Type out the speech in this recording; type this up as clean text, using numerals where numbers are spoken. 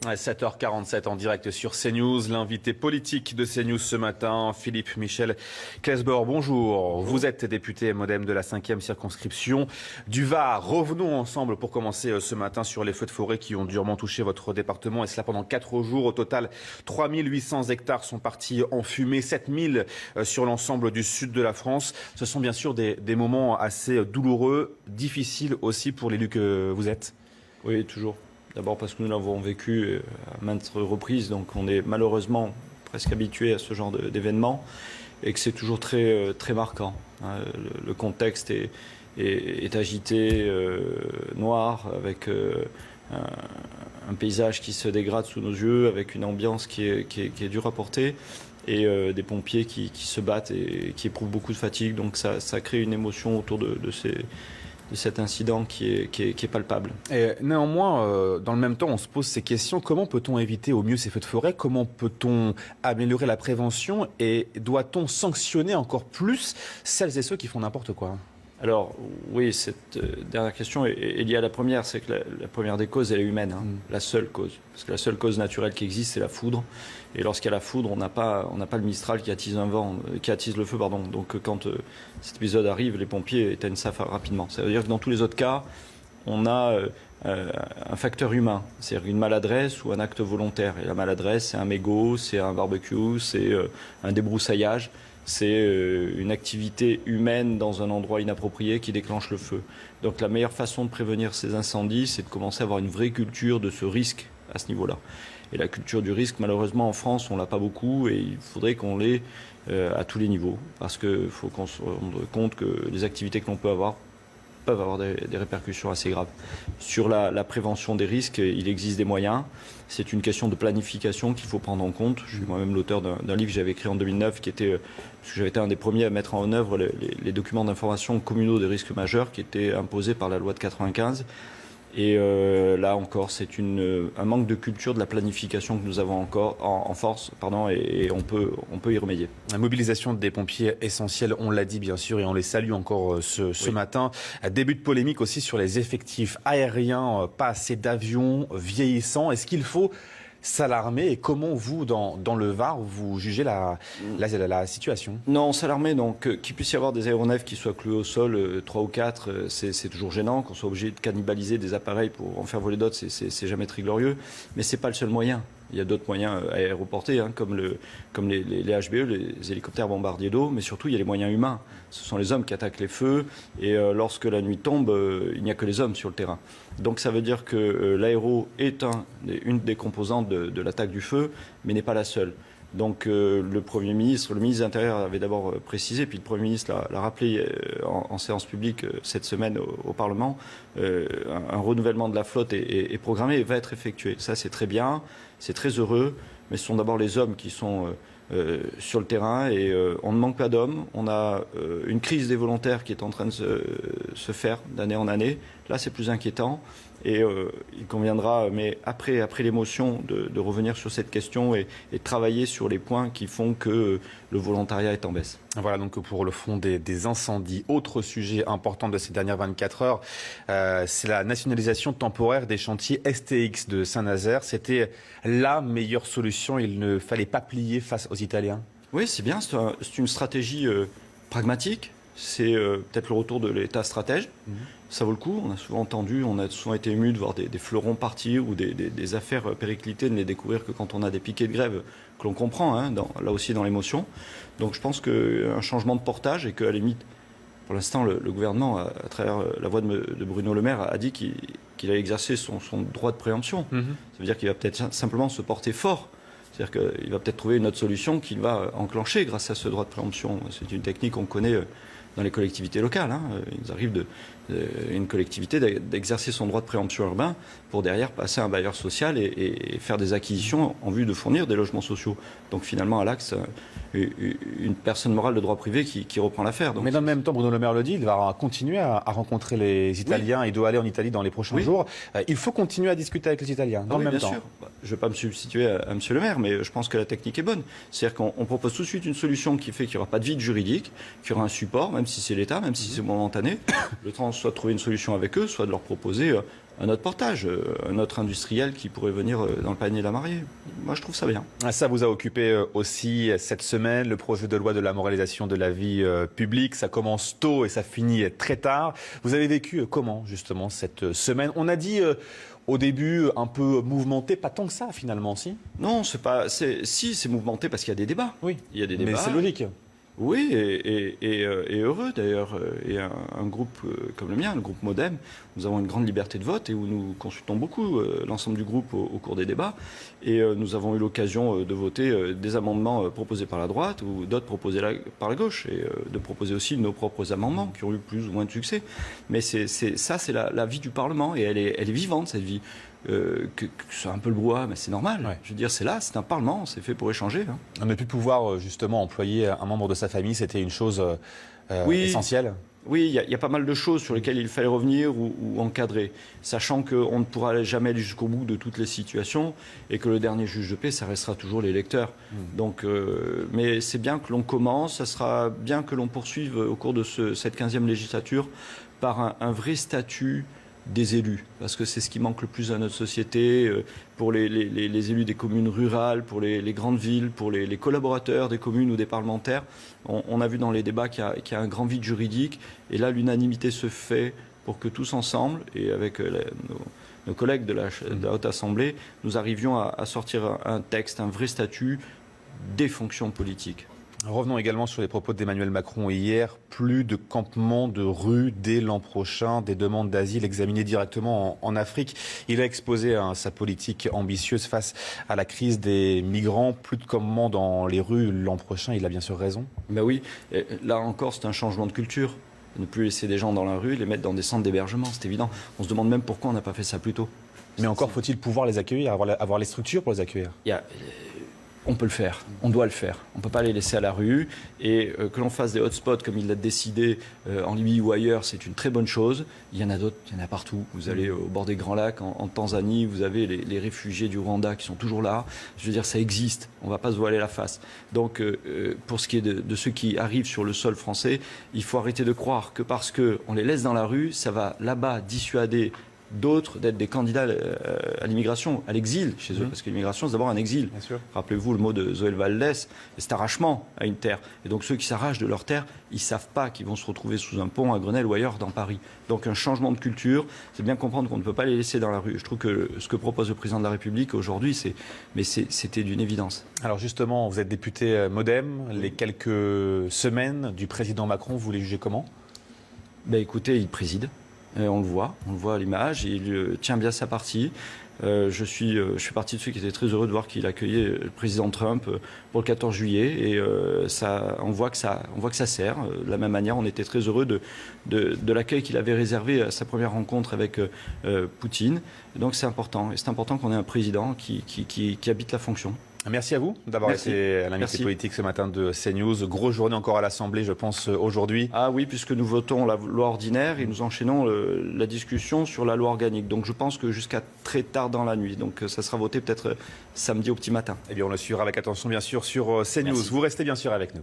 Ouais, 7h47 en direct sur CNews. L'invité politique de CNews ce matin, Philippe Michel Claesbord. Bonjour. Vous êtes député MoDem de la 5e circonscription du Var. Revenons ensemble pour commencer ce matin sur les feux de forêt qui ont durement touché votre département. Et cela pendant 4 jours. Au total, 3800 hectares sont partis en fumée, 7000 sur l'ensemble du sud de la France. Ce sont bien sûr des moments assez douloureux, difficiles aussi pour l'élu que vous êtes. Oui, toujours. D'abord parce que nous l'avons vécu à maintes reprises, donc on est malheureusement presque habitué à ce genre d'événements et que c'est toujours très, très marquant. Le contexte est agité, noir, avec un paysage qui se dégrade sous nos yeux, avec une ambiance qui est dure à porter et des pompiers qui se battent et qui éprouvent beaucoup de fatigue. Donc ça crée une émotion autour de cet incident qui est palpable. Et néanmoins, dans le même temps, on se pose ces questions. Comment peut-on éviter au mieux ces feux de forêt? Comment peut-on améliorer la prévention? Et doit-on sanctionner encore plus celles et ceux qui font n'importe quoi? Alors oui, cette dernière question est liée à la première. C'est que la première des causes, elle est humaine, la seule cause. Parce que la seule cause naturelle qui existe, c'est la foudre. Et lorsqu'il y a la foudre, on n'a pas le Mistral qui attise le feu. Donc quand cet épisode arrive, les pompiers éteignent ça rapidement. Ça veut dire que dans tous les autres cas, on a un facteur humain, c'est-à-dire une maladresse ou un acte volontaire. Et la maladresse, c'est un mégot, c'est un barbecue, c'est un débroussaillage. C'est une activité humaine dans un endroit inapproprié qui déclenche le feu. Donc la meilleure façon de prévenir ces incendies, c'est de commencer à avoir une vraie culture de ce risque à ce niveau-là. Et la culture du risque, malheureusement, en France, on ne l'a pas beaucoup et il faudrait qu'on l'ait à tous les niveaux. Parce qu'il faut qu'on se rende compte que les activités que l'on peut avoir peuvent avoir des répercussions assez graves. Sur la prévention des risques, il existe des moyens. C'est une question de planification qu'il faut prendre en compte. Je suis moi-même l'auteur d'un livre que j'avais écrit en 2009, parce que j'avais été un des premiers à mettre en œuvre les documents d'information communaux des risques majeurs qui étaient imposés par la loi de 95. Et là encore, c'est un manque de culture de la planification que nous avons encore en force, et on peut y remédier. La mobilisation des pompiers essentiels, on l'a dit bien sûr, et on les salue encore ce matin. Début de polémique aussi sur les effectifs aériens, pas assez d'avions, vieillissants. Est-ce qu'il faut s'alarmer et comment vous, dans le Var, vous jugez la situation? Non, s'alarmer, donc qu'il puisse y avoir des aéronefs qui soient cloués au sol, 3 ou 4, c'est toujours gênant. Qu'on soit obligé de cannibaliser des appareils pour en faire voler d'autres, c'est jamais très glorieux. Mais c'est pas le seul moyen. Il y a d'autres moyens aéroportés, comme les HBE, les hélicoptères bombardiers d'eau, mais surtout il y a les moyens humains. Ce sont les hommes qui attaquent les feux, et lorsque la nuit tombe, il n'y a que les hommes sur le terrain. Donc ça veut dire que l'aéro est une des composantes de l'attaque du feu, mais n'est pas la seule. Donc le Premier ministre, le ministre de l'Intérieur avait d'abord précisé, puis le Premier ministre l'a rappelé en séance publique cette semaine au Parlement, un renouvellement de la flotte est programmé et va être effectué. Ça c'est très bien, c'est très heureux, mais ce sont d'abord les hommes qui sont sur le terrain et on ne manque pas d'hommes. On a une crise des volontaires qui est en train de se faire d'année en année. Là c'est plus inquiétant. Et il conviendra, mais après l'émotion, de revenir sur cette question et de travailler sur les points qui font que le volontariat est en baisse. Voilà donc pour le fond des incendies. Autre sujet important de ces dernières 24 heures, c'est la nationalisation temporaire des chantiers STX de Saint-Nazaire. C'était la meilleure solution, il ne fallait pas plier face aux Italiens. Oui, c'est bien, c'est une stratégie pragmatique. C'est peut-être le retour de l'État stratège. Ça vaut le coup. On a souvent été ému de voir des fleurons partir ou des affaires péricliter, de les découvrir que quand on a des piquets de grève que l'on comprend, là aussi dans l'émotion. Donc je pense qu'un changement de portage et qu'à la limite, pour l'instant, le gouvernement, à travers la voix de Bruno Le Maire, a dit qu'il a exercé son droit de préemption. Ça veut dire qu'il va peut-être simplement se porter fort. C'est-à-dire qu'il va peut-être trouver une autre solution qu'il va enclencher grâce à ce droit de préemption. C'est une technique qu'on connaît dans les collectivités locales. Il nous arrive une collectivité d'exercer son droit de préemption urbain pour derrière passer à un bailleur social et faire des acquisitions en vue de fournir des logements sociaux. Donc finalement, à l'axe, une personne morale de droit privé qui reprend l'affaire. Mais dans le même temps, Bruno Le Maire le dit, il va continuer à rencontrer les Italiens. Oui. Il doit aller en Italie dans les prochains jours. Il faut continuer à discuter avec les Italiens dans le même temps. Bien sûr. Je ne vais pas me substituer à M. Le Maire, mais je pense que la technique est bonne. C'est-à-dire qu'on propose tout de suite une solution qui fait qu'il n'y aura pas de vide juridique, qu'il y aura un support, même si c'est l'État, même si c'est momentané. soit de trouver une solution avec eux, soit de leur proposer un autre portage, un autre industriel qui pourrait venir dans le panier de la mariée. Moi, je trouve ça bien. Ça vous a occupé aussi cette semaine, le projet de loi de la moralisation de la vie publique. Ça commence tôt et ça finit très tard. Vous avez vécu comment, justement, cette semaine? On a dit au début un peu mouvementé, pas tant que ça, finalement, si? Non, c'est mouvementé parce qu'il y a des débats. Oui, il y a des débats. Mais c'est logique. Oui, et heureux d'ailleurs. Et un groupe comme le mien, le groupe Modem, nous avons une grande liberté de vote et où nous consultons beaucoup l'ensemble du groupe au cours des débats. Et nous avons eu l'occasion de voter des amendements proposés par la droite ou d'autres proposés par la gauche et de proposer aussi nos propres amendements qui ont eu plus ou moins de succès. Mais c'est la vie du Parlement et elle est vivante, cette vie. Que c'est un peu le brouhaha, mais c'est normal. Ouais. Je veux dire, c'est là, c'est un Parlement, c'est fait pour échanger. Hein. Ne plus pouvoir justement employer un membre de sa famille, c'était une chose essentielle. Oui, il y a pas mal de choses sur lesquelles il fallait revenir ou encadrer, sachant qu'on ne pourra jamais aller jusqu'au bout de toutes les situations et que le dernier juge de paix, ça restera toujours l'électeur. Donc, mais c'est bien que l'on commence, ça sera bien que l'on poursuive au cours de cette 15e législature par un vrai statut des élus, parce que c'est ce qui manque le plus à notre société, pour les élus des communes rurales, pour les grandes villes, pour les collaborateurs des communes ou des parlementaires. On a vu dans les débats qu'il y a un grand vide juridique, et là l'unanimité se fait pour que tous ensemble, et avec nos collègues de la Haute Assemblée, nous arrivions à sortir un texte, un vrai statut des fonctions politiques. Revenons également sur les propos d'Emmanuel Macron hier. Plus de campements de rue dès l'an prochain, des demandes d'asile examinées directement en Afrique. Il a exposé sa politique ambitieuse face à la crise des migrants. Plus de campements dans les rues l'an prochain, il a bien sûr raison. Ben oui, et là encore c'est un changement de culture. Ne plus laisser des gens dans la rue, les mettre dans des centres d'hébergement, c'est évident. On se demande même pourquoi on n'a pas fait ça plus tôt. Mais encore faut-il pouvoir les accueillir, avoir les structures pour les accueillir. On peut le faire, on doit le faire. On ne peut pas les laisser à la rue. Et que l'on fasse des hotspots comme il l'a décidé en Libye ou ailleurs, c'est une très bonne chose. Il y en a d'autres, il y en a partout. Vous allez au bord des Grands Lacs, en Tanzanie, vous avez les réfugiés du Rwanda qui sont toujours là. Je veux dire, ça existe. On ne va pas se voiler la face. Donc, pour ce qui est de ceux qui arrivent sur le sol français, il faut arrêter de croire que parce qu'on les laisse dans la rue, ça va là-bas dissuader d'autres d'être des candidats à l'immigration, à l'exil chez eux, parce que l'immigration c'est d'abord un exil. Rappelez-vous le mot de Zoé Valdès, c'est arrachement à une terre. Et donc ceux qui s'arrachent de leur terre, ils ne savent pas qu'ils vont se retrouver sous un pont à Grenelle ou ailleurs dans Paris. Donc un changement de culture, c'est bien comprendre qu'on ne peut pas les laisser dans la rue. Je trouve que ce que propose le président de la République aujourd'hui, c'était d'une évidence. Alors justement, vous êtes député Modem, les quelques semaines du président Macron, vous les jugez comment? Écoutez, il préside. On le voit à l'image, il tient bien sa partie. Je suis partie de ceux qui étaient très heureux de voir qu'il accueillait le président Trump pour le 14 juillet et on voit que ça sert. De la même manière, on était très heureux de l'accueil qu'il avait réservé à sa première rencontre avec Poutine. Et donc c'est important. Et c'est important qu'on ait un président qui habite la fonction. Merci à vous d'avoir été à l'invité politique ce matin de CNews. Grosse journée encore à l'Assemblée, je pense, aujourd'hui. Ah oui, puisque nous votons la loi ordinaire et nous enchaînons la discussion sur la loi organique. Donc je pense que jusqu'à très tard dans la nuit. Donc ça sera voté peut-être samedi au petit matin. Eh bien, on le suivra avec attention, bien sûr, sur CNews. Merci. Vous restez bien sûr avec nous.